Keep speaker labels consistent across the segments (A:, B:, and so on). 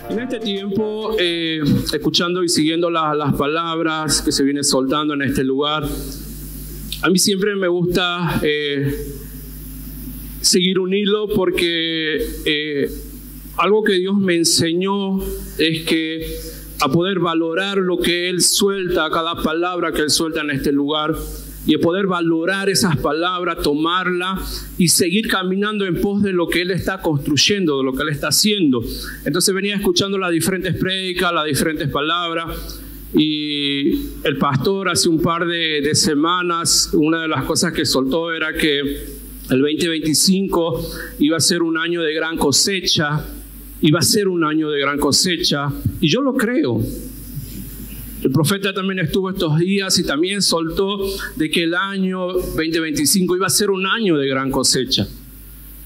A: En este tiempo, escuchando y siguiendo las palabras que se vienen soltando en este lugar, a mí siempre me gusta seguir un hilo porque algo que Dios me enseñó es que a poder valorar lo que Él suelta, cada palabra que Él suelta en este lugar, y a poder valorar esas palabras, tomarla y seguir caminando en pos de lo que Él está construyendo, de lo que Él está haciendo. Entonces venía escuchando las diferentes prédicas, las diferentes palabras, y el pastor hace un par de semanas, una de las cosas que soltó era que el 2025 iba a ser un año de gran cosecha, iba a ser un año de gran cosecha, y yo lo creo. El profeta también estuvo estos días y también soltó de que el año 2025 iba a ser un año de gran cosecha.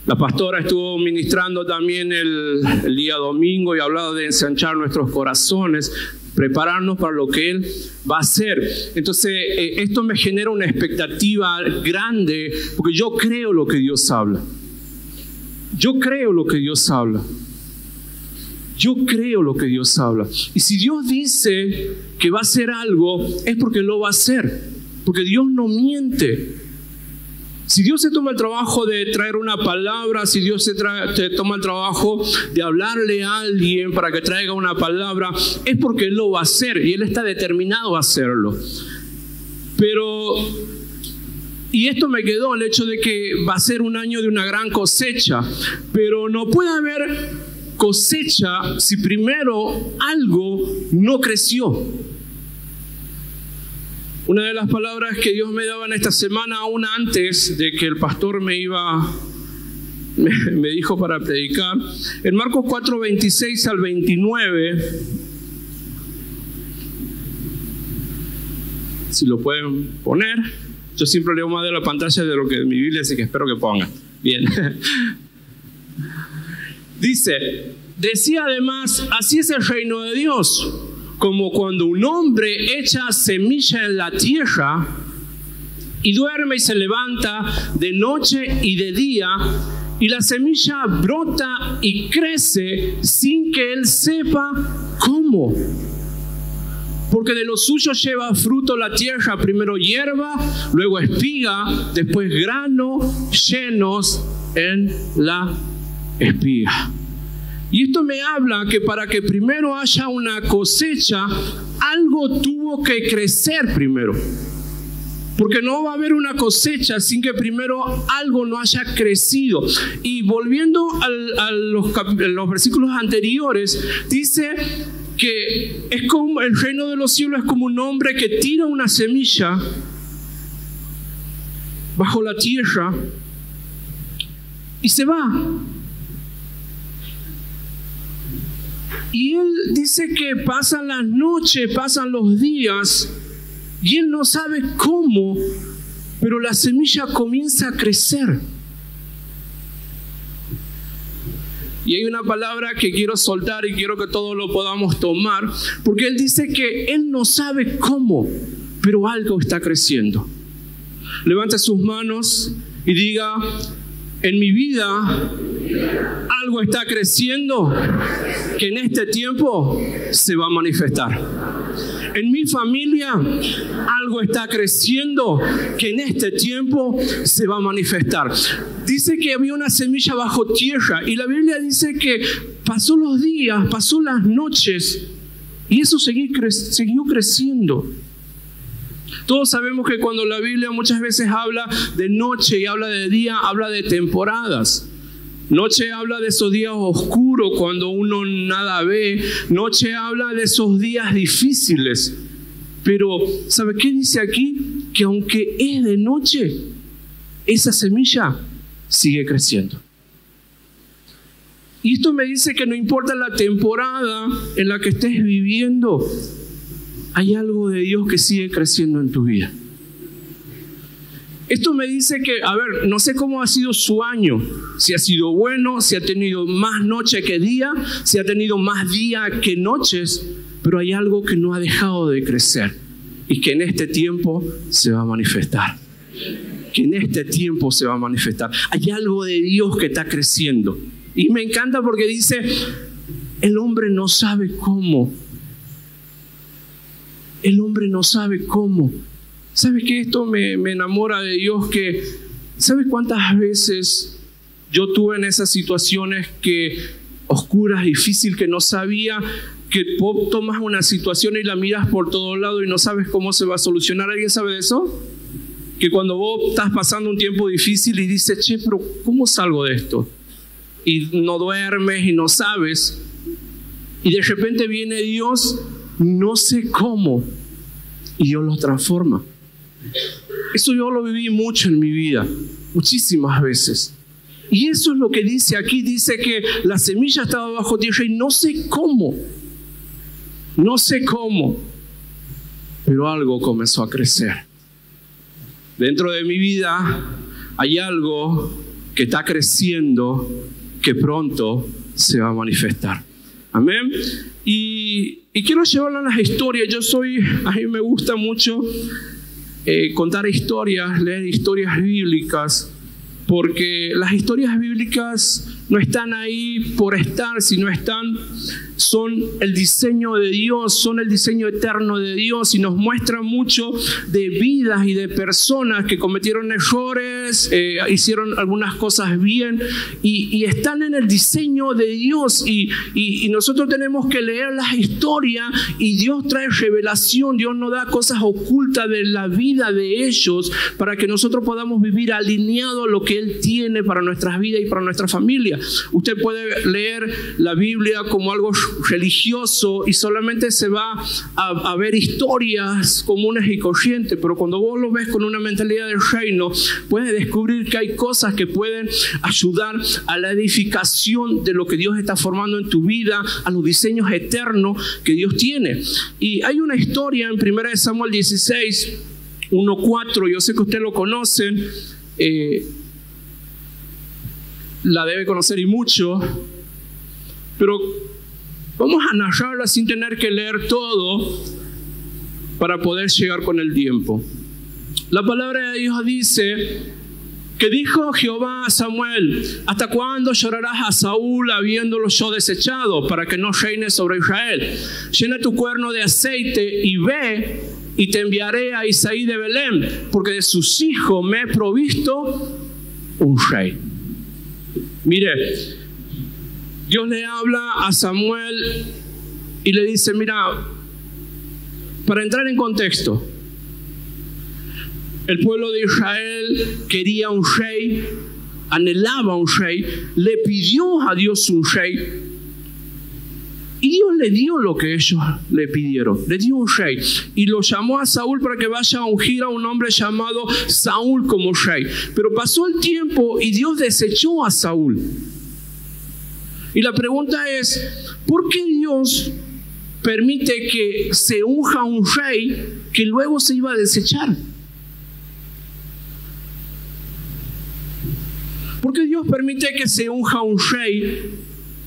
A: La pastora estuvo ministrando también el día domingo y hablaba de ensanchar nuestros corazones, prepararnos para lo que Él va a hacer. Entonces, esto me genera una expectativa grande porque yo creo lo que Dios habla. Yo creo lo que Dios habla. Yo creo lo que Dios habla. Y si Dios dice que va a hacer algo, es porque lo va a hacer. Porque Dios no miente. Si Dios se toma el trabajo de traer una palabra, si Dios se toma el trabajo de hablarle a alguien para que traiga una palabra, es porque Él lo va a hacer y Él está determinado a hacerlo. Y esto me quedó, el hecho de que va a ser un año de una gran cosecha, pero no puede haber cosecha si primero algo no creció. Una de las palabras que Dios me daba en esta semana, aún antes de que el pastor me dijo para predicar, en Marcos 4, 26 al 29, si lo pueden poner. Yo siempre leo más de la pantalla de lo que de mi Biblia, así que espero que pongan. Bien. Decía además, así es el reino de Dios, como cuando un hombre echa semilla en la tierra y duerme y se levanta de noche y de día, y la semilla brota y crece sin que él sepa cómo. Porque de lo suyo lleva fruto la tierra, primero hierba, luego espiga, después grano, llenos en la espiga. Y esto me habla que para que primero haya una cosecha, algo tuvo que crecer primero. Porque no va a haber una cosecha sin que primero algo no haya crecido. Y volviendo a los versículos anteriores, dice que es como el reino de los cielos es como un hombre que tira una semilla bajo la tierra y se va. Y él dice que pasan las noches, pasan los días, y él no sabe cómo, pero la semilla comienza a crecer. Y hay una palabra que quiero soltar y quiero que todos lo podamos tomar, porque él dice que él no sabe cómo, pero algo está creciendo. Levante sus manos y diga: en mi vida algo está creciendo que en este tiempo se va a manifestar. En mi familia algo está creciendo que en este tiempo se va a manifestar. Dice que había una semilla bajo tierra y la Biblia dice que pasó los días, pasó las noches y eso siguió creciendo. Todos sabemos que cuando la Biblia muchas veces habla de noche y habla de día, habla de temporadas. Noche habla de esos días oscuros cuando uno nada ve. Noche habla de esos días difíciles. Pero, ¿sabe qué dice aquí? Que aunque es de noche, esa semilla sigue creciendo. Y esto me dice que no importa la temporada en la que estés viviendo, hay algo de Dios que sigue creciendo en tu vida. Esto me dice que, no sé cómo ha sido su año, si ha sido bueno, si ha tenido más noche que día, si ha tenido más día que noches, pero hay algo que no ha dejado de crecer y que en este tiempo se va a manifestar. que en este tiempo se va a manifestar. Hay algo de Dios que está creciendo. Y me encanta porque dice, el hombre no sabe cómo. El hombre no sabe cómo. ¿Sabes qué? Esto me enamora de Dios, que ¿sabes cuántas veces yo tuve en esas situaciones oscuras, difíciles, que no sabía, que vos tomas una situación y la miras por todo lado y no sabes cómo se va a solucionar? ¿Alguien sabe de eso? Que cuando vos estás pasando un tiempo difícil y dices, che, pero ¿cómo salgo de esto? Y no duermes y no sabes. Y de repente viene Dios, no sé cómo, y Dios lo transforma. Eso yo lo viví mucho en mi vida, muchísimas veces. Y eso es lo que dice aquí. Dice que la semilla estaba bajo tierra y no sé cómo. No sé cómo. Pero algo comenzó a crecer. Dentro de mi vida hay algo que está creciendo, que pronto se va a manifestar. Amén. Y quiero llevarlo a las historias. A mí me gusta mucho contar historias, leer historias bíblicas, porque las historias bíblicas no están ahí por estar, sino son el diseño de Dios, son el diseño eterno de Dios, y nos muestran mucho de vidas y de personas que cometieron errores, hicieron algunas cosas bien, y están en el diseño de Dios, y nosotros tenemos que leer las historias, y Dios trae revelación. Dios nos da cosas ocultas de la vida de ellos para que nosotros podamos vivir alineado a lo que Él tiene para nuestras vidas y para nuestra familia. Usted puede leer la Biblia como algo religioso y solamente se va a ver historias comunes y corrientes, pero cuando vos lo ves con una mentalidad del reino, puedes descubrir que hay cosas que pueden ayudar a la edificación de lo que Dios está formando en tu vida, a los diseños eternos que Dios tiene. Y hay una historia en 1 Samuel 16, 1-4, yo sé que usted lo conocen, la debe conocer y mucho, pero vamos a narrarla sin tener que leer todo para poder llegar con el tiempo. La palabra de Dios dice que dijo Jehová a Samuel: ¿hasta cuándo llorarás a Saúl habiéndolo yo desechado, para que no reine sobre Israel? Llena tu cuerno de aceite y ve, y te enviaré a Isaí de Belén, porque de sus hijos me he provisto un rey. Mire, Dios le habla a Samuel y le dice, mira, para entrar en contexto, el pueblo de Israel quería un rey, anhelaba un rey, le pidió a Dios un rey, y Dios le dio lo que ellos le pidieron, le dio un rey, y lo llamó a Saúl para que vaya a ungir a un hombre llamado Saúl como rey. Pero pasó el tiempo y Dios desechó a Saúl. Y la pregunta es, ¿por qué Dios permite que se unja un rey que luego se iba a desechar? ¿Por qué Dios permite que se unja un rey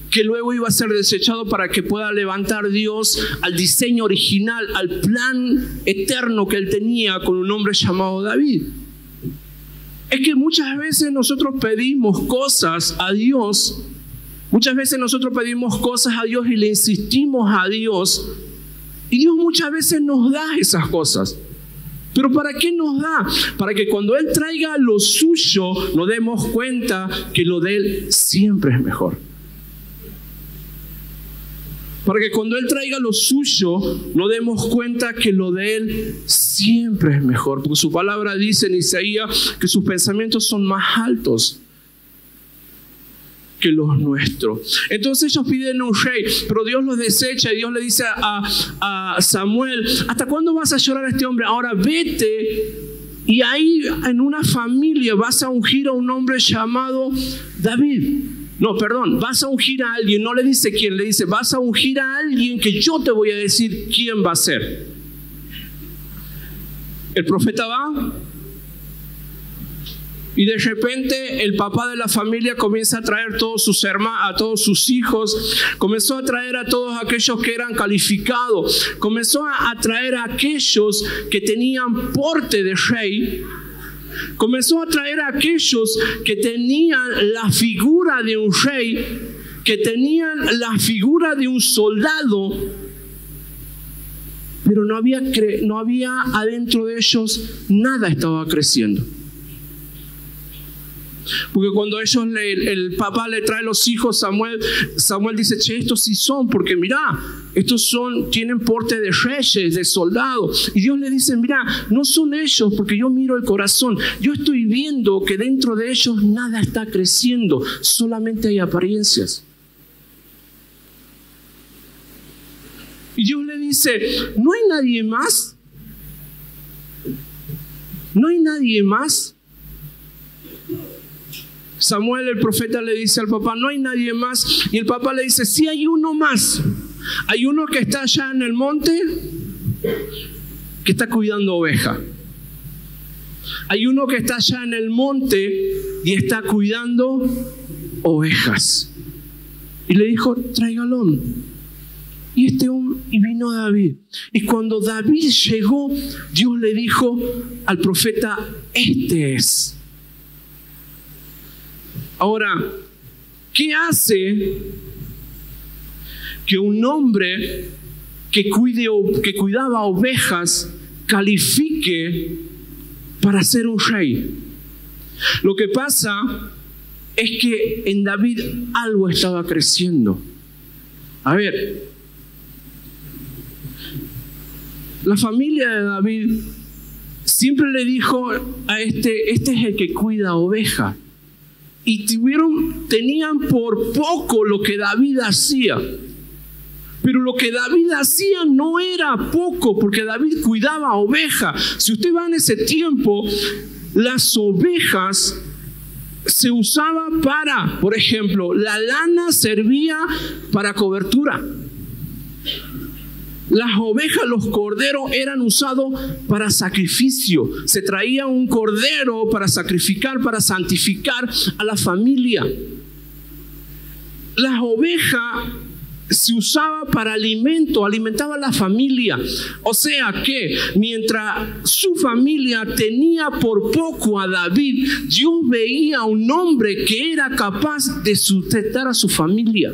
A: que luego iba a ser desechado para que pueda levantar Dios al diseño original, al plan eterno que Él tenía con un hombre llamado David? Es que muchas veces nosotros pedimos cosas a Dios. Muchas veces nosotros pedimos cosas a Dios y le insistimos a Dios, y Dios muchas veces nos da esas cosas. ¿Pero para qué nos da? Para que cuando Él traiga lo suyo nos demos cuenta que lo de Él siempre es mejor. Para que cuando Él traiga lo suyo nos demos cuenta que lo de Él siempre es mejor. Porque su palabra dice en Isaías que sus pensamientos son más altos que los nuestros. Entonces ellos piden un rey, pero Dios los desecha, y Dios le dice a Samuel: ¿hasta cuándo vas a llorar a este hombre? Ahora vete, y ahí en una familia vas a ungir a un hombre llamado David. No, perdón, vas a ungir a alguien. No le dice quién, le dice: vas a ungir a alguien que yo te voy a decir quién va a ser. El profeta va, y de repente el papá de la familia comienza a traer todos sus hermanos, a todos sus hijos, comenzó a traer a todos aquellos que eran calificados, comenzó a traer a aquellos que tenían porte de rey, Comenzó a traer a aquellos que tenían la figura de un rey, que tenían la figura de un soldado, pero no había adentro de ellos, nada estaba creciendo. Porque cuando el papá le trae los hijos, Samuel dice, che, estos sí son, porque mirá, tienen porte de reyes, de soldados. Y Dios le dice, mirá, no son ellos, porque yo miro el corazón. Yo estoy viendo que dentro de ellos nada está creciendo, solamente hay apariencias. Y Dios le dice, ¿no hay nadie más? ¿No hay nadie más? Samuel, el profeta, le dice al papá, no hay nadie más. Y el papá le dice, sí hay uno más. Hay uno que está allá en el monte, que está cuidando ovejas. Hay uno que está allá en el monte y está cuidando ovejas. Y le dijo, tráigalo. Y vino David. Y cuando David llegó, Dios le dijo al profeta, este es. Ahora, ¿qué hace que un hombre que cuidaba ovejas califique para ser un rey? Lo que pasa es que en David algo estaba creciendo. A ver, la familia de David siempre le dijo a este es el que cuida ovejas. Y tenían por poco lo que David hacía. Pero lo que David hacía no era poco, porque David cuidaba ovejas. Si usted va en ese tiempo, las ovejas se usaban para, por ejemplo, la lana servía para cobertura. Las ovejas, los corderos eran usados para sacrificio. Se traía un cordero para sacrificar, para santificar a la familia. Las ovejas se usaba para alimento, alimentaba a la familia. O sea que mientras su familia tenía por poco a David, Dios veía a un hombre que era capaz de sustentar a su familia.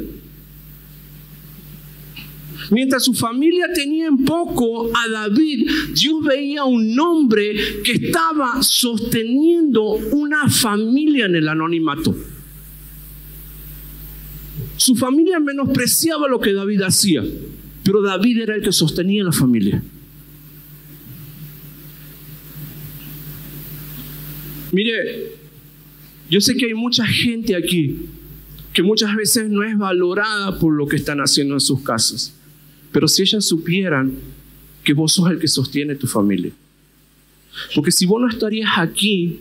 A: Mientras su familia tenía en poco a David, Dios veía a un hombre que estaba sosteniendo una familia en el anonimato. Su familia menospreciaba lo que David hacía, pero David era el que sostenía la familia. Mire, yo sé que hay mucha gente aquí que muchas veces no es valorada por lo que están haciendo en sus casas. Pero si ellas supieran que vos sos el que sostiene tu familia. Porque si vos no estarías aquí,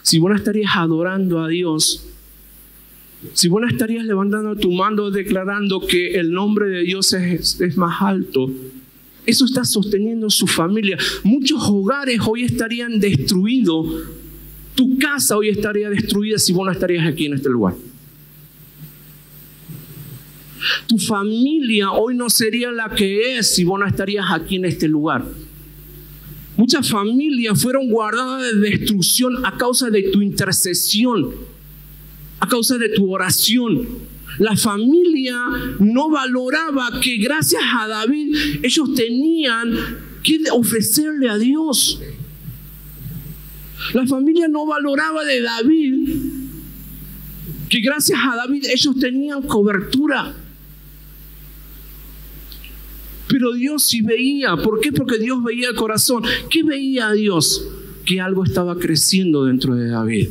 A: si vos no estarías adorando a Dios, si vos no estarías levantando tu mano declarando que el nombre de Dios es más alto, eso está sosteniendo su familia. Muchos hogares hoy estarían destruidos. Tu casa hoy estaría destruida si vos no estarías aquí en este lugar. Tu familia hoy no sería la que es si vos no estarías aquí en este lugar. Muchas familias fueron guardadas de destrucción a causa de tu intercesión, a causa de tu oración. La familia no valoraba que gracias a David ellos tenían que ofrecerle a Dios. La familia no valoraba de David que gracias a David ellos tenían cobertura. Pero Dios sí veía. ¿Por qué? Porque Dios veía el corazón. ¿Qué veía Dios? Que algo estaba creciendo dentro de David.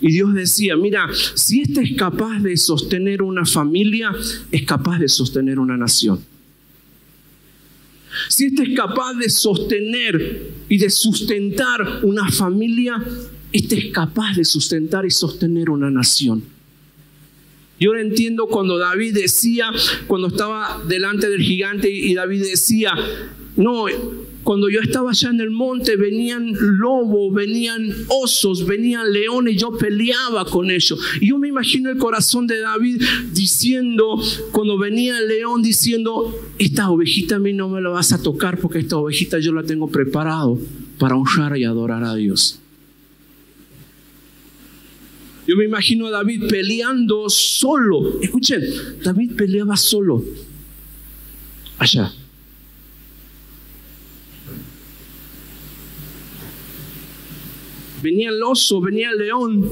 A: Y Dios decía, mira, si este es capaz de sostener una familia, es capaz de sostener una nación. Si este es capaz de sostener y de sustentar una familia, este es capaz de sustentar y sostener una nación. Yo ahora entiendo cuando David decía, cuando estaba delante del gigante y David decía, no, cuando yo estaba allá en el monte venían lobos, venían osos, venían leones, yo peleaba con ellos. Y yo me imagino el corazón de David diciendo, cuando venía el león diciendo, esta ovejita a mí no me la vas a tocar porque esta ovejita yo la tengo preparado para honrar y adorar a Dios. Yo me imagino a David peleando solo. Escuchen, David peleaba solo. Allá. Venía el oso, venía el león,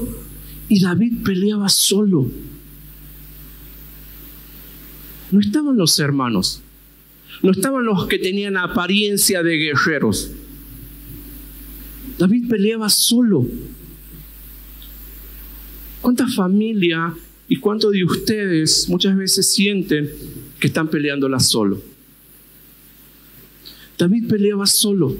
A: y David peleaba solo. No estaban los hermanos, no estaban los que tenían apariencia de guerreros. David peleaba solo. ¿Cuánta familia y cuántos de ustedes muchas veces sienten que están peleándola solo? David peleaba solo.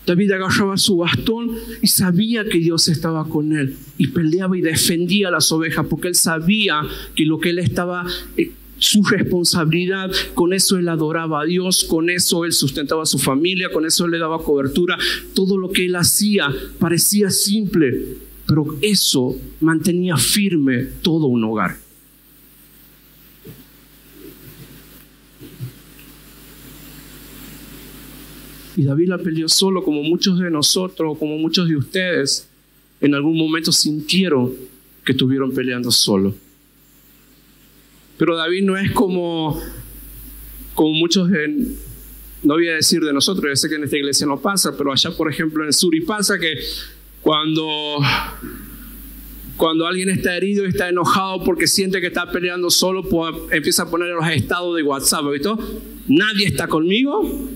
A: David agarraba su bastón y sabía que Dios estaba con él. Y peleaba y defendía a las ovejas porque él sabía que lo que él estaba, su responsabilidad, con eso él adoraba a Dios, con eso él sustentaba a su familia, con eso él le daba cobertura. Todo lo que él hacía parecía simple, pero eso mantenía firme todo un hogar. Y David la peleó solo, como muchos de nosotros, como muchos de ustedes, en algún momento sintieron que estuvieron peleando solo. Pero David no es como muchos de, no voy a decir de nosotros, yo sé que en esta iglesia no pasa, pero allá, por ejemplo, en el sur, y pasa que cuando alguien está herido y está enojado porque siente que está peleando solo, pues empieza a poner los estados de WhatsApp, ¿viste? Nadie está conmigo.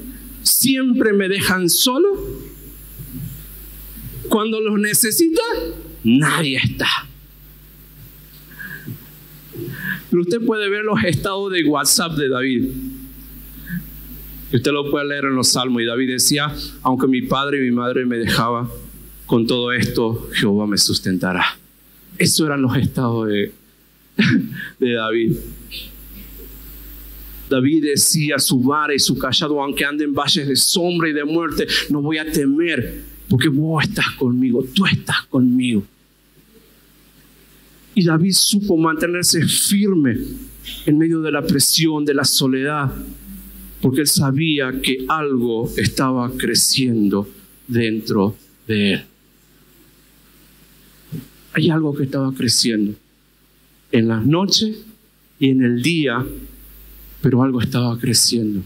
A: Siempre me dejan solo. Cuando los necesita, nadie está. Pero usted puede ver los estados de WhatsApp de David. Y usted lo puede leer en los Salmos. Y David decía, aunque mi padre y mi madre me dejaban, con todo esto Jehová me sustentará. Esos eran los estados de David. David decía, su vara y su cayado, aunque ande en valles de sombra y de muerte, no voy a temer, porque vos estás conmigo, tú estás conmigo. Y David supo mantenerse firme en medio de la presión, de la soledad, porque él sabía que algo estaba creciendo dentro de él. Hay algo que estaba creciendo en las noches y en el día, pero algo estaba creciendo.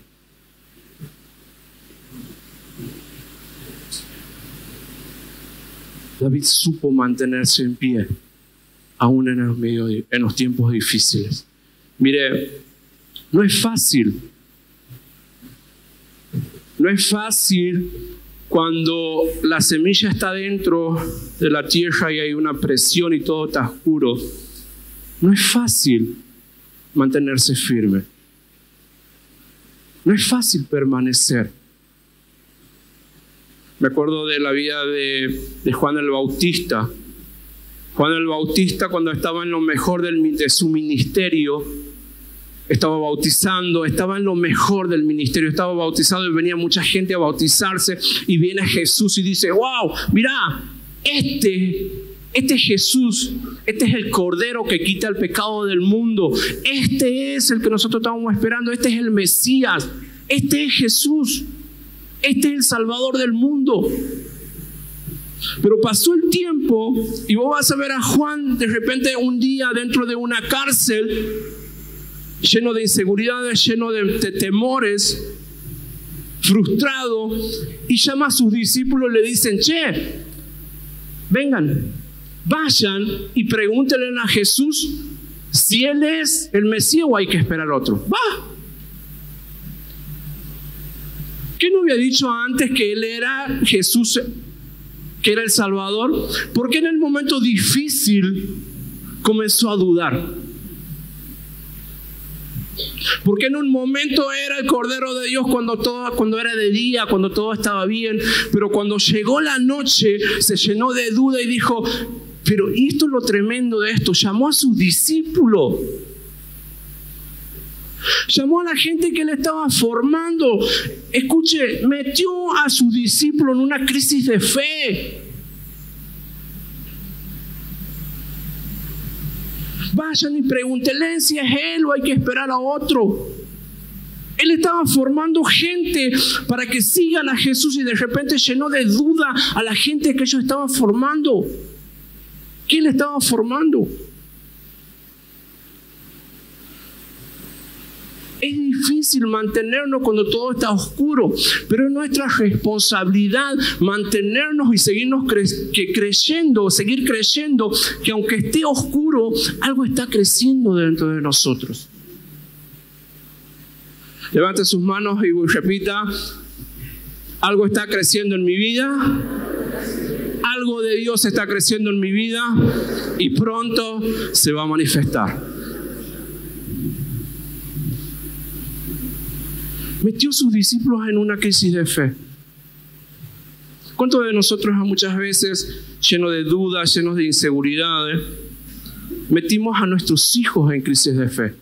A: David supo mantenerse en pie, aún en los tiempos difíciles. Mire, no es fácil. No es fácil cuando la semilla está dentro de la tierra y hay una presión y todo está oscuro. No es fácil mantenerse firme. No es fácil permanecer. Me acuerdo de la vida de Juan el Bautista. Juan el Bautista, cuando estaba en lo mejor de su ministerio, estaba bautizando, estaba en lo mejor del ministerio, estaba bautizado y venía mucha gente a bautizarse, y viene Jesús y dice, wow, mira, este es Jesús, este es el Cordero que quita el pecado del mundo, este es el que nosotros estábamos esperando, este es el Mesías, este es Jesús, este es el Salvador del mundo. Pero pasó el tiempo y vos vas a ver a Juan de repente un día dentro de una cárcel, lleno de inseguridades, lleno de temores, frustrado, y llama a sus discípulos y le dicen, che, vengan, vayan y pregúntenle a Jesús si Él es el Mesías o hay que esperar otro. Va. ¿Qué no había dicho antes que Él era Jesús, que era el Salvador? ¿Por qué en el momento difícil comenzó a dudar? Porque en un momento era el Cordero de Dios cuando era de día, cuando todo estaba bien, pero cuando llegó la noche se llenó de duda y dijo, pero ¿y esto es lo tremendo de esto? Llamó a sus discípulos, llamó a la gente que le estaba formando. Escuche, metió a sus discípulos en una crisis de fe. Vayan y pregúntenle si es Él o hay que esperar a otro. Él estaba formando gente para que sigan a Jesús y de repente llenó de duda a la gente que ellos estaban formando. ¿Quién le estaba formando? Es difícil mantenernos cuando todo está oscuro, pero es nuestra responsabilidad mantenernos y seguirnos creyendo, seguir creyendo que aunque esté oscuro, algo está creciendo dentro de nosotros. Levante sus manos y repita: algo está creciendo en mi vida, algo de Dios está creciendo en mi vida y pronto se va a manifestar. Metió a sus discípulos en una crisis de fe. ¿Cuántos de nosotros muchas veces, llenos de dudas, llenos de inseguridades, metimos a nuestros hijos en crisis de fe?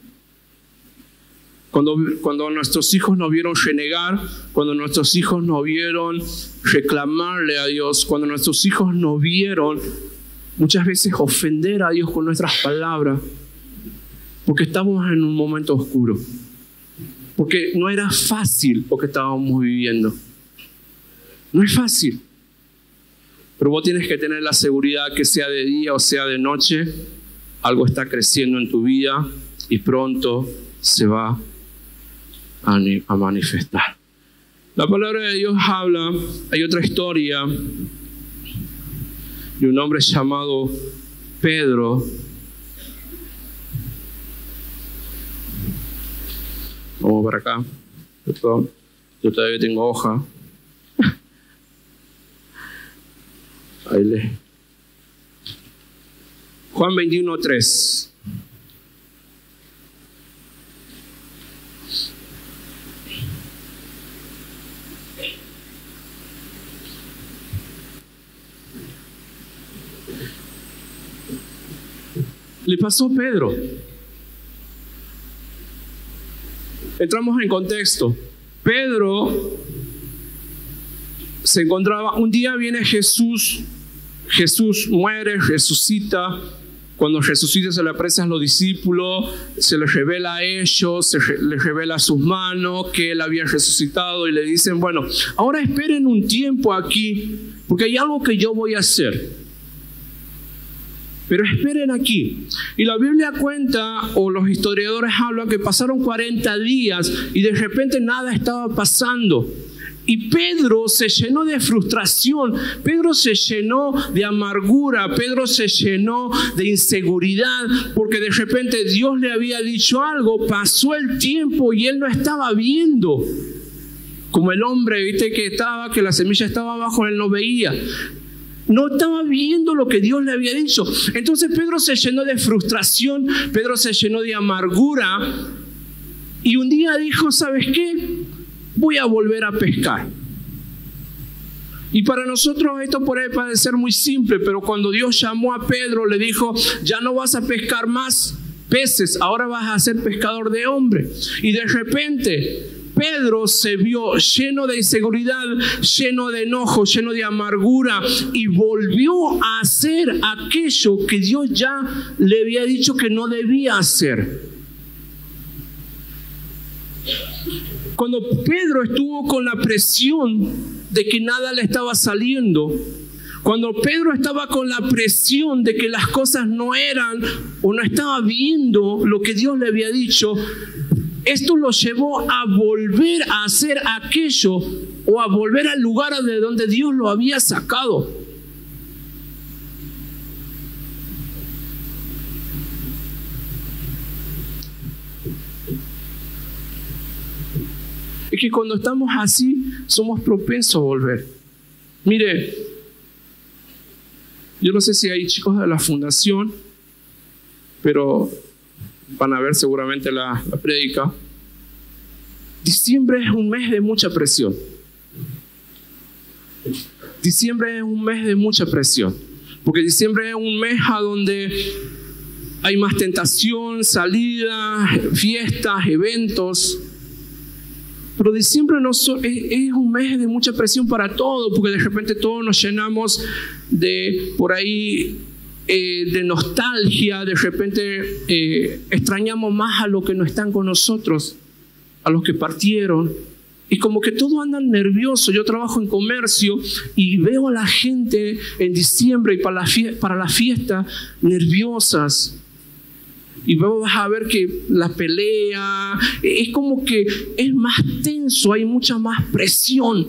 A: Cuando nuestros hijos nos vieron renegar, cuando nuestros hijos nos vieron reclamarle a Dios, cuando nuestros hijos nos vieron muchas veces ofender a Dios con nuestras palabras, porque estábamos en un momento oscuro. Porque no era fácil lo que estábamos viviendo. No es fácil. Pero vos tienes que tener la seguridad que sea de día o sea de noche, algo está creciendo en tu vida y pronto se va a manifestar. La palabra de Dios habla, hay otra historia de un hombre llamado Pedro. Vamos para acá. Yo todavía tengo hoja. Ahí lee. Juan 21:3. Le pasó a Pedro. Entramos en contexto. Pedro se encontraba, un día viene Jesús muere, resucita. Cuando resucita se le aparecen a los discípulos, se les revela a ellos, les revela sus manos que él había resucitado y le dicen: bueno, ahora esperen un tiempo aquí porque hay algo que yo voy a hacer. Pero esperen aquí. Y la Biblia cuenta, o los historiadores hablan, que pasaron 40 días y de repente nada estaba pasando. Y Pedro se llenó de frustración, Pedro se llenó de amargura, Pedro se llenó de inseguridad, porque de repente Dios le había dicho algo, pasó el tiempo y él no estaba viendo. Como el hombre, viste, que la semilla estaba abajo, él no veía. No estaba viendo lo que Dios le había dicho. Entonces Pedro se llenó de frustración, Pedro se llenó de amargura y un día dijo: ¿sabes qué? Voy a volver a pescar. Y para nosotros esto puede parecer muy simple, pero cuando Dios llamó a Pedro le dijo: ya no vas a pescar más peces, ahora vas a ser pescador de hombres. Y de repente Pedro se vio lleno de inseguridad, lleno de enojo, lleno de amargura y volvió a hacer aquello que Dios ya le había dicho que no debía hacer. Cuando Pedro estuvo con la presión de que nada le estaba saliendo, cuando Pedro estaba con la presión de que las cosas no eran o no estaba viendo lo que Dios le había dicho, esto lo llevó a volver a hacer aquello o a volver al lugar de donde Dios lo había sacado. Es que cuando estamos así, somos propensos a volver. Mire, yo no sé si hay chicos de la fundación, pero van a ver seguramente la prédica. Diciembre es un mes de mucha presión. Diciembre es un mes de mucha presión. Porque diciembre es un mes a donde hay más tentación, salidas, fiestas, eventos. Pero diciembre es un mes de mucha presión para todos, porque de repente todos nos llenamos de, por ahí, de nostalgia. De repente extrañamos más a los que no están con nosotros, a los que partieron. Y como que todos andan nerviosos. Yo trabajo en comercio y veo a la gente en diciembre y para la fiesta nerviosas. Y vas a ver que la pelea es como que es más tenso, hay mucha más presión.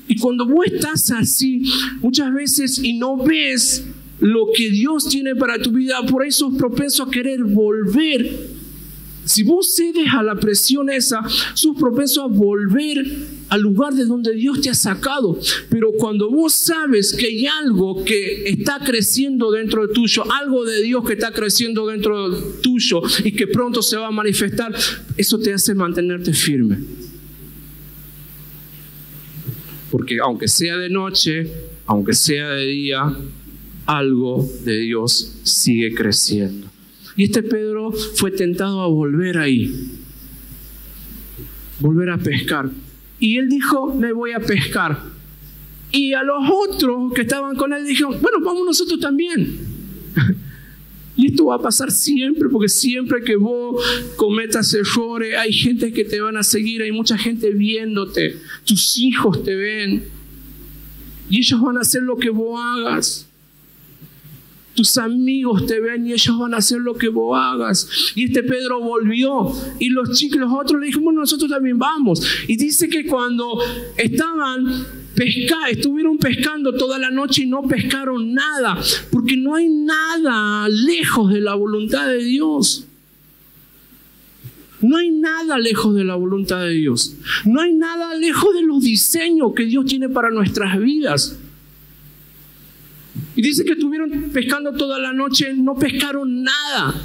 A: Y cuando vos estás así, muchas veces y no ves lo que Dios tiene para tu vida, por ahí sos propenso a querer volver. Si vos cedes a la presión esa, sos propenso a volver al lugar de donde Dios te ha sacado. Pero cuando vos sabes que hay algo que está creciendo dentro de tuyo, algo de Dios que está creciendo dentro de tuyo y que pronto se va a manifestar, eso te hace mantenerte firme. Porque aunque sea de noche, aunque sea de día, algo de Dios sigue creciendo. Y este Pedro fue tentado a volver ahí, volver a pescar. Y él dijo, me voy a pescar. Y a los otros que estaban con él dijeron, bueno, vamos nosotros también. Y esto va a pasar siempre, porque siempre que vos cometas errores, hay gente que te van a seguir, hay mucha gente viéndote, tus hijos te ven, y ellos van a hacer lo que vos hagas. Tus amigos te ven y ellos van a hacer lo que vos hagas. Y este Pedro volvió y los otros le dijeron, bueno, nosotros también vamos. Y dice que cuando estuvieron pescando toda la noche y no pescaron nada, porque no hay nada lejos de la voluntad de Dios. No hay nada lejos de la voluntad de Dios. No hay nada lejos de los diseños que Dios tiene para nuestras vidas. Y dice que estuvieron pescando toda la noche, no pescaron nada.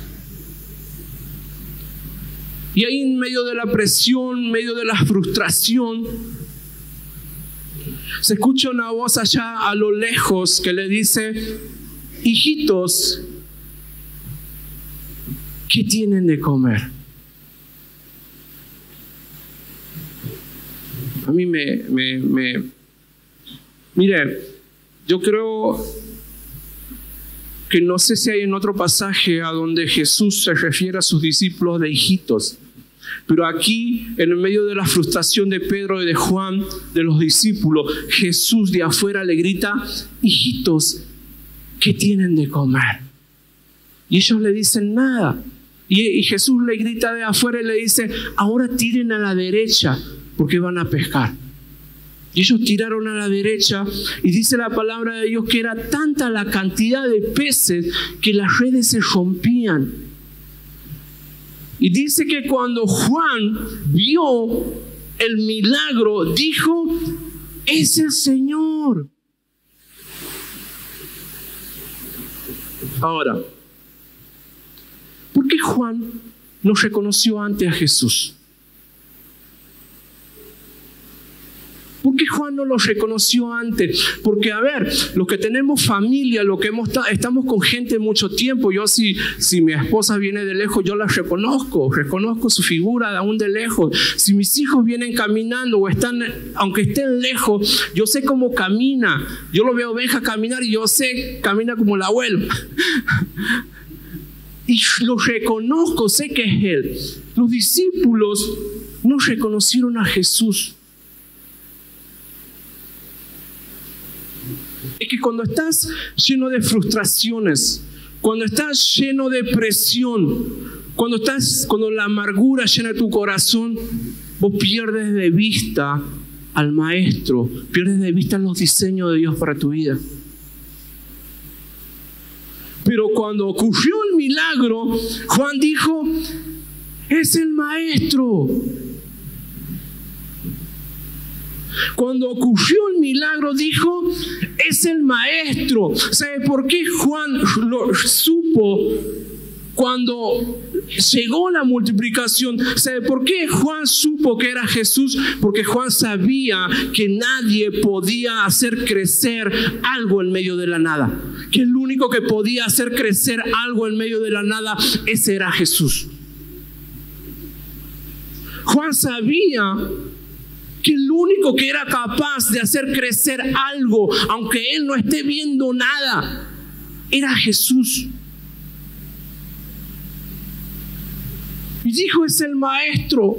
A: Y ahí en medio de la presión, en medio de la frustración, se escucha una voz allá a lo lejos que le dice, hijitos, ¿qué tienen de comer? A mí mire, yo creo que no sé si hay en otro pasaje a donde Jesús se refiere a sus discípulos de hijitos, pero aquí en el medio de la frustración de Pedro y de Juan, de los discípulos, Jesús de afuera le grita, hijitos, ¿qué tienen de comer? Y ellos le dicen nada. Y Jesús le grita de afuera y le dice, ahora tiren a la derecha porque van a pescar. Y ellos tiraron a la derecha y dice la palabra de Dios que era tanta la cantidad de peces que las redes se rompían. Y dice que cuando Juan vio el milagro, dijo, es el Señor. Ahora, ¿por qué Juan no reconoció antes a Jesús? ¿Por qué Juan no lo reconoció antes? Porque, a ver, los que tenemos familia, los que estamos con gente mucho tiempo, yo si mi esposa viene de lejos, yo la reconozco su figura aún de lejos. Si mis hijos vienen caminando o aunque estén lejos, yo sé cómo camina. Yo lo veo a Benja caminar y yo sé, camina como el abuelo. Y lo reconozco, sé que es él. Los discípulos no reconocieron a Jesús. Es que cuando estás lleno de frustraciones, cuando estás lleno de presión, cuando la amargura llena tu corazón, vos pierdes de vista al Maestro, pierdes de vista los diseños de Dios para tu vida. Pero cuando ocurrió el milagro, Juan dijo, es el Maestro. Cuando ocurrió el milagro, dijo, es el Maestro. ¿Sabe por qué Juan lo supo cuando llegó la multiplicación? ¿Sabe por qué Juan supo que era Jesús? Porque Juan sabía que nadie podía hacer crecer algo en medio de la nada. Que el único que podía hacer crecer algo en medio de la nada, ese era Jesús. Juan sabía que el único que era capaz de hacer crecer algo, aunque él no esté viendo nada, era Jesús. Y dijo, es el Maestro.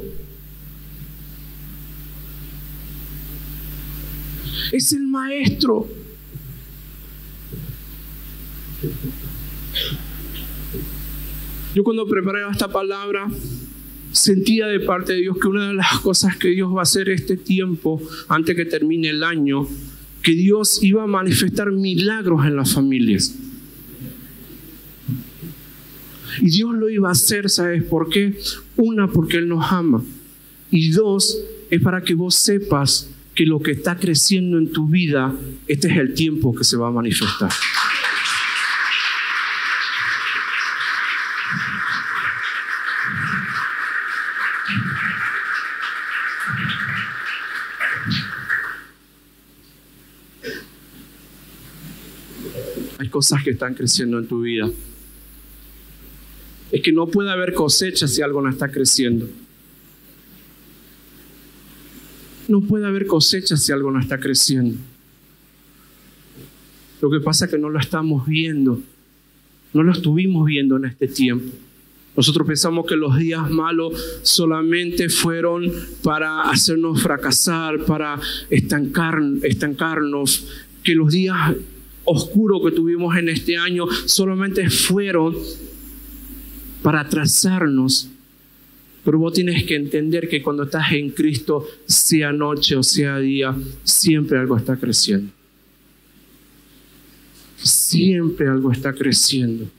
A: Es el Maestro. Yo cuando preparaba esta palabra, sentía de parte de Dios que una de las cosas que Dios va a hacer este tiempo, antes que termine el año, que Dios iba a manifestar milagros en las familias. Y Dios lo iba a hacer, ¿sabes por qué? Una, porque Él nos ama. Y dos, es para que vos sepas que lo que está creciendo en tu vida, este es el tiempo que se va a manifestar. Hay cosas que están creciendo en tu vida. Es que no puede haber cosecha si algo no está creciendo. No puede haber cosecha si algo no está creciendo. Lo que pasa es que no lo estamos viendo. No lo estuvimos viendo en este tiempo. Nosotros pensamos que los días malos solamente fueron para hacernos fracasar, para estancarnos, que los días oscuros que tuvimos en este año solamente fueron para atrasarnos. Pero vos tienes que entender que cuando estás en Cristo, sea noche o sea día, siempre algo está creciendo. Siempre algo está creciendo.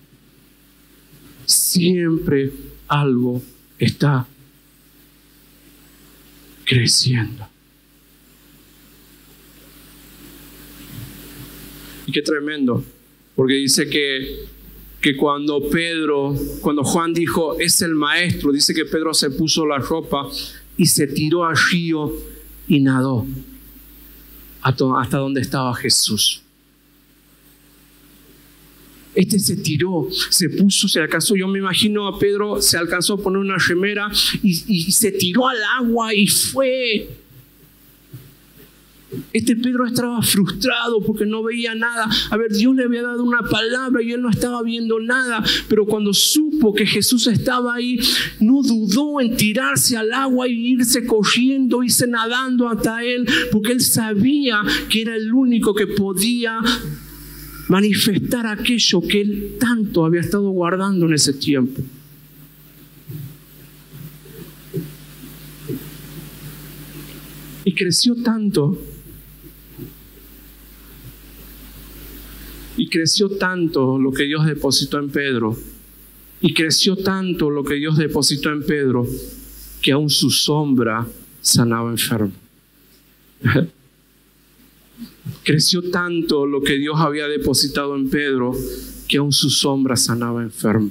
A: Siempre algo está creciendo. Y qué tremendo, porque dice que cuando Juan dijo, es el Maestro, dice que Pedro se puso la ropa y se tiró al río y nadó hasta donde estaba Jesús. Este se tiró, se puso, se alcanzó. Yo me imagino a Pedro, se alcanzó a poner una remera y se tiró al agua y fue. Este Pedro estaba frustrado porque no veía nada. A ver, Dios le había dado una palabra y él no estaba viendo nada. Pero cuando supo que Jesús estaba ahí, no dudó en tirarse al agua y irse corriendo, irse nadando hasta él, porque él sabía que era el único que podía manifestar aquello que él tanto había estado guardando en ese tiempo. Y creció tanto. Y creció tanto lo que Dios depositó en Pedro. Y creció tanto lo que Dios depositó en Pedro, que aún su sombra sanaba enfermo. Creció tanto lo que Dios había depositado en Pedro, que aún su sombra sanaba enfermo.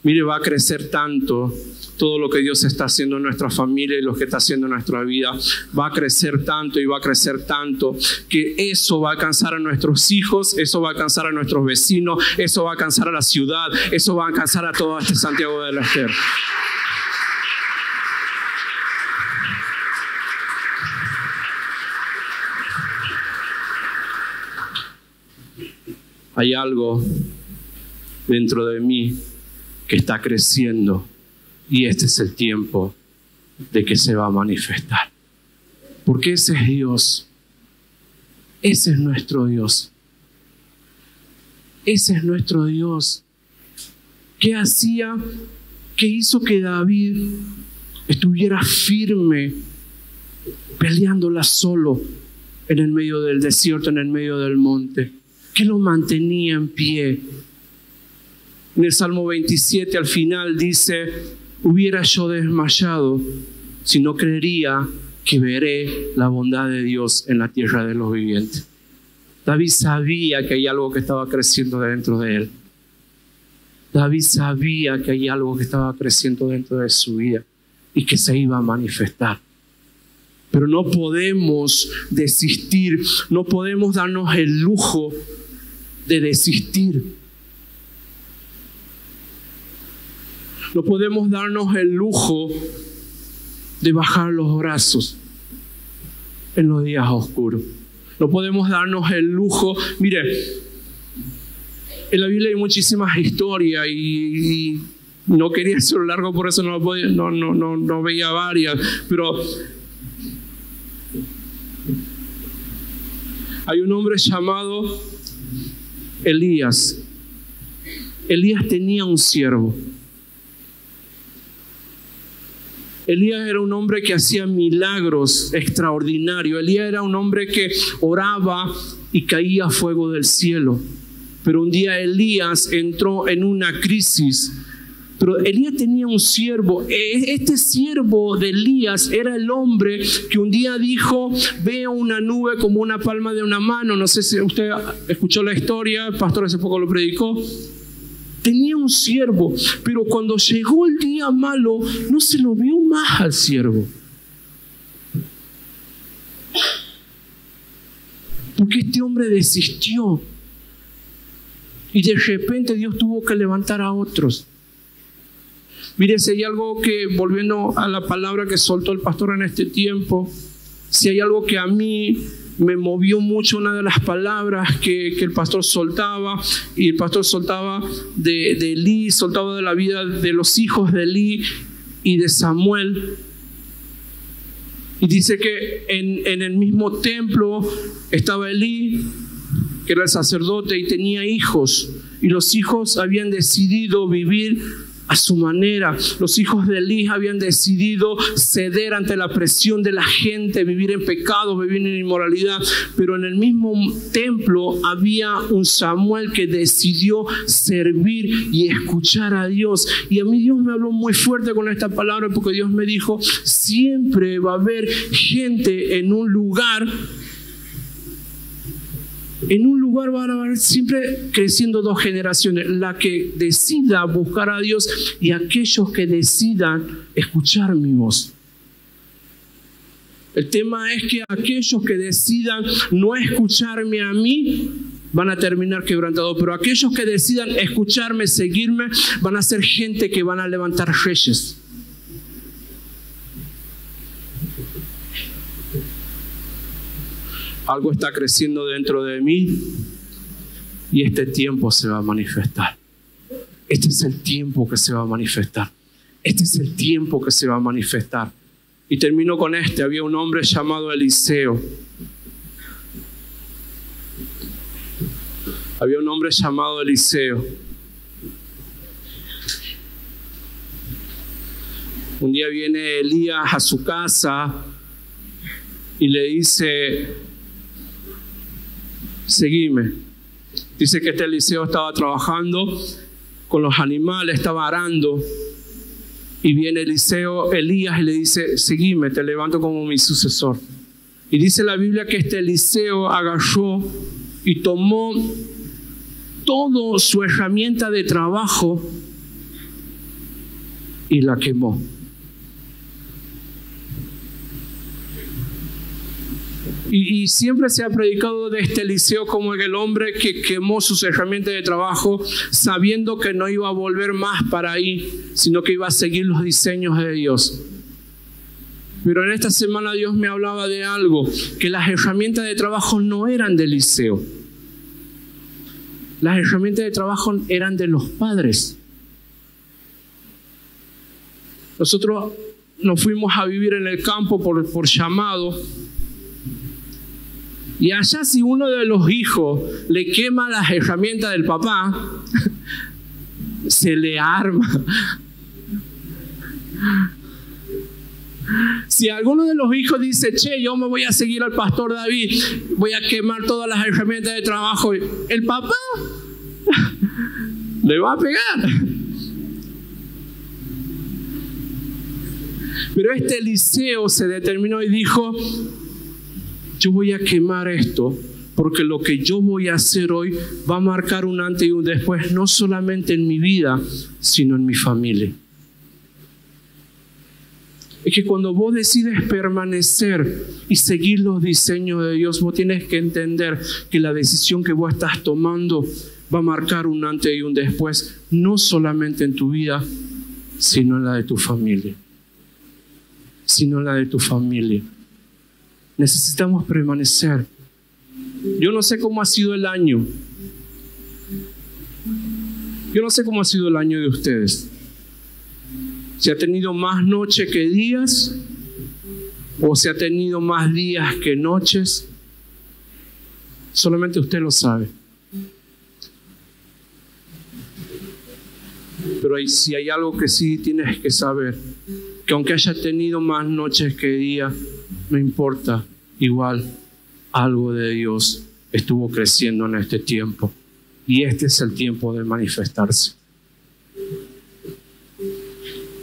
A: Mire, va a crecer tanto todo lo que Dios está haciendo en nuestra familia y lo que está haciendo en nuestra vida. Va a crecer tanto y va a crecer tanto que eso va a alcanzar a nuestros hijos, eso va a alcanzar a nuestros vecinos, eso va a alcanzar a la ciudad, eso va a alcanzar a todo este Santiago del Estero. Hay algo dentro de mí que está creciendo y este es el tiempo de que se va a manifestar. Porque ese es Dios. Ese es nuestro Dios. Ese es nuestro Dios. ¿Qué hacía? ¿Qué hizo que David estuviera firme, peleándola solo en el medio del desierto, en el medio del monte? ¿Qué lo mantenía en pie? En el Salmo 27 al final dice, hubiera yo desmayado si no creería que veré la bondad de Dios en la tierra de los vivientes. David sabía que hay algo que estaba creciendo dentro de él. David sabía que hay algo que estaba creciendo dentro de su vida y que se iba a manifestar. Pero no podemos desistir, no podemos darnos el lujo de desistir. No podemos darnos el lujo de bajar los brazos en los días oscuros. No podemos darnos el lujo. Mire, en la Biblia hay muchísimas historias y no quería hacerlo largo, por eso no veía varias. Pero Hay un hombre llamado Elías. Elías tenía un siervo. Elías era un hombre que hacía milagros extraordinarios. Elías era un hombre que oraba y caía fuego del cielo. Pero un día Elías entró en una crisis. Pero Elías tenía un siervo. Este siervo de Elías era el hombre que un día dijo: veo una nube como una palma de una mano. No sé si usted escuchó la historia, el pastor hace poco lo predicó. Tenía un siervo, pero cuando llegó el día malo, no se lo vio más al siervo. Porque este hombre desistió. Y de repente Dios tuvo que levantar a otros. Mire, si hay algo que, volviendo a la palabra que soltó el pastor en este tiempo, si hay algo que a mí me movió mucho, una de las palabras que el pastor soltaba, y el pastor soltaba de Elí, soltaba de la vida de los hijos de Elí y de Samuel. Y dice que en el mismo templo estaba Elí, que era el sacerdote, y tenía hijos. Y los hijos habían decidido vivir a su manera. Los hijos de Elí habían decidido ceder ante la presión de la gente, vivir en pecado, vivir en inmoralidad. Pero en el mismo templo había un Samuel que decidió servir y escuchar a Dios. Y a mí Dios me habló muy fuerte con esta palabra, porque Dios me dijo: siempre va a haber gente en un lugar. En un lugar van a haber siempre creciendo dos generaciones: la que decida buscar a Dios y aquellos que decidan escuchar mi voz. El tema es que aquellos que decidan no escucharme a mí van a terminar quebrantados, pero aquellos que decidan escucharme, seguirme, van a ser gente que van a levantar reyes. Algo está creciendo dentro de mí y este tiempo se va a manifestar. Este es el tiempo que se va a manifestar. Este es el tiempo que se va a manifestar. Y termino con este. Había un hombre llamado Eliseo. Había un hombre llamado Eliseo. Un día viene Elías a su casa y le dice: seguime. Dice que este Eliseo estaba trabajando con los animales, estaba arando. Y viene Elías y le dice: seguime, te levanto como mi sucesor. Y dice la Biblia que este Eliseo agarró y tomó toda su herramienta de trabajo y la quemó. Y siempre se ha predicado de este Eliseo como el hombre que quemó sus herramientas de trabajo, sabiendo que no iba a volver más para ahí, sino que iba a seguir los diseños de Dios. Pero en esta semana Dios me hablaba de algo, que las herramientas de trabajo no eran de Eliseo. Las herramientas de trabajo eran de los padres. Nosotros nos fuimos a vivir en el campo por llamado. Y allá, si uno de los hijos le quema las herramientas del papá, se le arma. Si alguno de los hijos dice: che, yo me voy a seguir al pastor David, voy a quemar todas las herramientas de trabajo, el papá le va a pegar. Pero este Eliseo se determinó y dijo: yo voy a quemar esto, porque lo que yo voy a hacer hoy va a marcar un antes y un después, no solamente en mi vida, sino en mi familia. Es que cuando vos decides permanecer y seguir los diseños de Dios, vos tienes que entender que la decisión que vos estás tomando va a marcar un antes y un después, no solamente en tu vida, sino en la de tu familia. Sino en la de tu familia. Necesitamos permanecer. Yo no sé cómo ha sido el año. Yo no sé cómo ha sido el año de ustedes. Si ha tenido más noches que días, o si ha tenido más días que noches. Solamente usted lo sabe. Pero si hay algo que sí tienes que saber, que aunque haya tenido más noches que días, no importa, igual algo de Dios estuvo creciendo en este tiempo. Y este es el tiempo de manifestarse.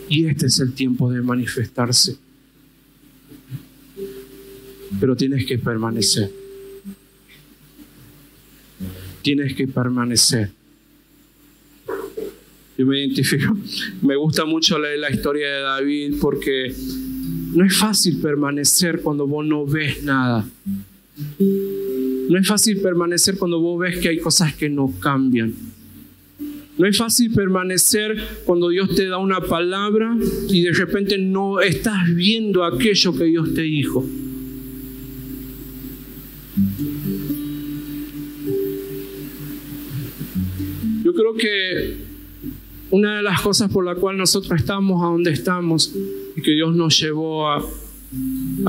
A: Y este es el tiempo de manifestarse. Pero tienes que permanecer. Tienes que permanecer. Yo me identifico, me gusta mucho leer la historia de David porque no es fácil permanecer cuando vos no ves nada. No es fácil permanecer cuando vos ves que hay cosas que no cambian. No es fácil permanecer cuando Dios te da una palabra y de repente no estás viendo aquello que Dios te dijo. Yo creo que una de las cosas por la cual nosotros estamos a donde estamos y que Dios nos llevó a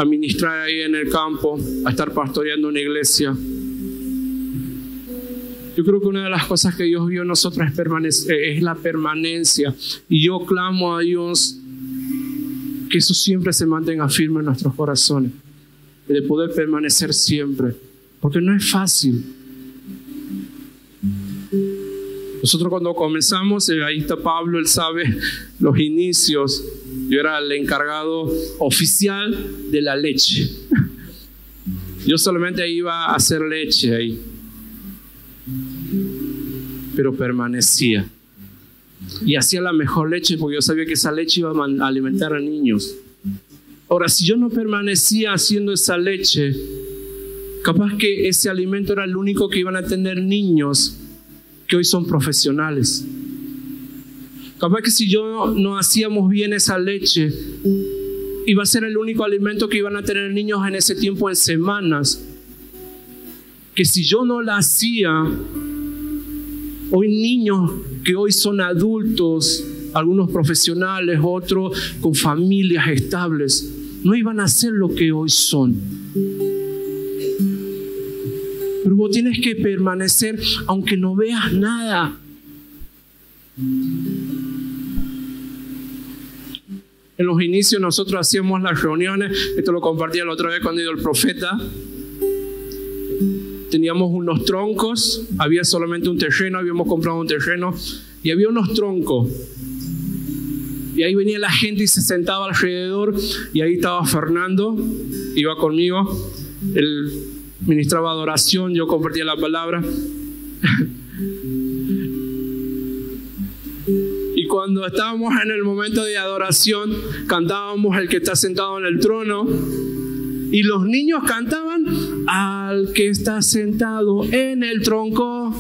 A: ministrar ahí en el campo, a estar pastoreando una iglesia, yo creo que una de las cosas que Dios vio en nosotros es la permanencia. Y yo clamo a Dios que eso siempre se mantenga firme en nuestros corazones, de poder permanecer siempre, porque no es fácil. Nosotros cuando comenzamos, ahí está Pablo, él sabe los inicios. Yo era el encargado oficial de la leche. Yo solamente iba a hacer leche ahí. Pero permanecía. Y hacía la mejor leche porque yo sabía que esa leche iba a alimentar a niños. Ahora, si yo no permanecía haciendo esa leche, capaz que ese alimento era el único que iban a tener niños que hoy son profesionales. Capaz que si yo no hacíamos bien esa leche, iba a ser el único alimento que iban a tener niños en ese tiempo en semanas. Que si yo no la hacía, hoy niños que hoy son adultos, algunos profesionales, otros con familias estables, no iban a ser lo que hoy son. Pero vos tienes que permanecer aunque no veas nada. En los inicios nosotros hacíamos las reuniones, esto lo compartí la otra vez cuando iba el profeta. Teníamos unos troncos, había solamente un terreno, habíamos comprado un terreno y había unos troncos. Y ahí venía la gente y se sentaba alrededor y ahí estaba Fernando, iba conmigo, él ministraba adoración, yo compartía la palabra. Y cuando estábamos en el momento de adoración, cantábamos El que está sentado en el trono. Y los niños cantaban Al que está sentado en el tronco.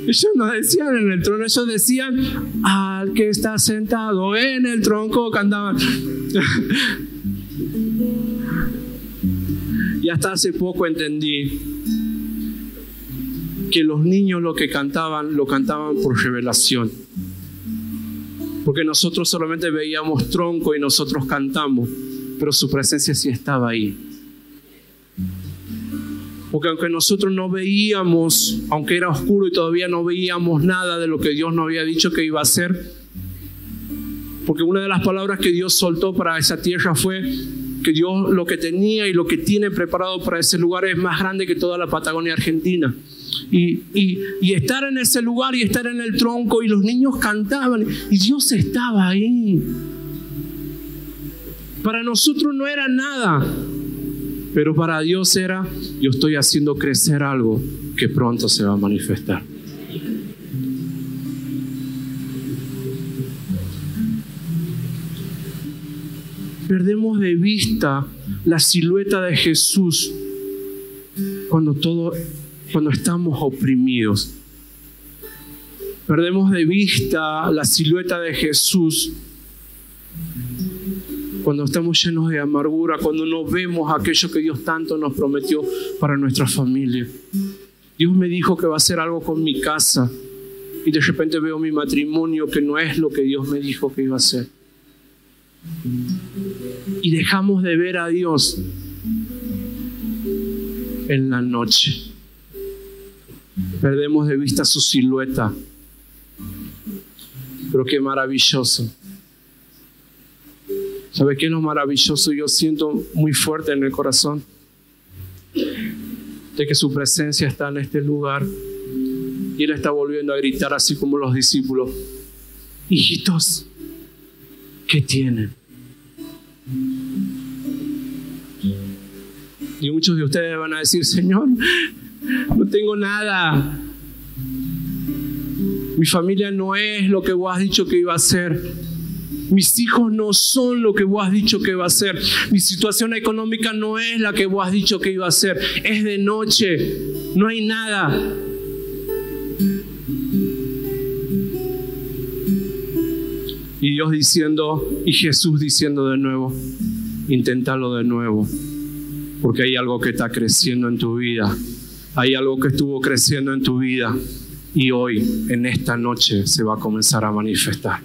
A: Ellos no decían en el trono, ellos decían Al que está sentado en el tronco, cantaban. Y hasta hace poco entendí que los niños lo cantaban por revelación. Porque nosotros solamente veíamos tronco y nosotros cantamos, pero su presencia sí estaba ahí. Porque aunque nosotros no veíamos, aunque era oscuro y todavía no veíamos nada de lo que Dios nos había dicho que iba a hacer, porque una de las palabras que Dios soltó para esa tierra fue que Dios lo que tenía y lo que tiene preparado para ese lugar es más grande que toda la Patagonia Argentina. Y estar en ese lugar y estar en el tronco y los niños cantaban y Dios estaba ahí. Para nosotros no era nada, pero para Dios era: yo estoy haciendo crecer algo que pronto se va a manifestar. Perdemos de vista la silueta de Jesús cuando estamos oprimidos. Perdemos de vista la silueta de Jesús cuando estamos llenos de amargura, cuando no vemos aquello que Dios tanto nos prometió para nuestra familia. Dios me dijo que va a hacer algo con mi casa y de repente veo mi matrimonio que no es lo que Dios me dijo que iba a hacer. y dejamos de ver a Dios en la noche. Perdemos de vista su silueta. Pero qué maravilloso. ¿Sabe qué es lo maravilloso? Yo siento muy fuerte en el corazón de que su presencia está en este lugar. Y Él está volviendo a gritar así como los discípulos. Hijitos, ¿qué tienen? Y muchos de ustedes van a decir, Señor, no tengo nada. Mi familia no es lo que vos has dicho que iba a ser. Mis hijos no son lo que vos has dicho que iba a ser. Mi situación económica no es la que vos has dicho que iba a ser. Es de noche, no hay nada. Y Dios diciendo, y Jesús diciendo de nuevo, inténtalo de nuevo, porque hay algo que está creciendo en tu vida. Hay algo que estuvo creciendo en tu vida y hoy, en esta noche, se va a comenzar a manifestar.